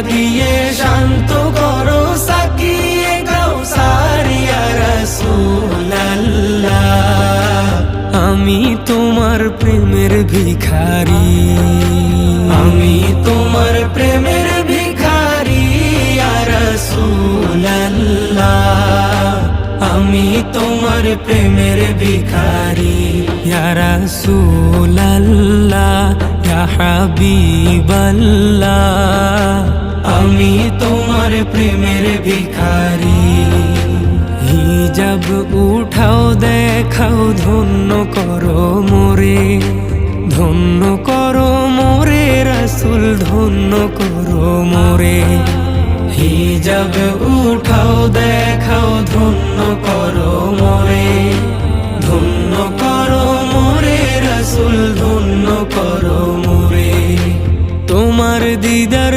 দিয়ে শান্ত করো সাকিয়ে কাউসার ইয়া রাসূলুল্লাহ। আমি তোমার প্রেমের ভিখারি, আমি তোমার প্রেমের ভিখারি ইয়া রাসূলুল্লাহ। আমি তোমার প্রেমের ভিখারি ইয়া রাসূলুল্লাহ ইয়া হাবিবাল্লাহ। আমি তোমার প্রেমের ভিখারি। হিজাব উঠাও দেখাও ধন্য করো মোরে, ধন্য করো মোরে রাসূল ধন্য করো মোরে। হিজাব উঠাও দেখাও ধন্য করো মোরে, ধন্য করো মোরে রাসূল ধন্য করো মোরে। তোমার দিদার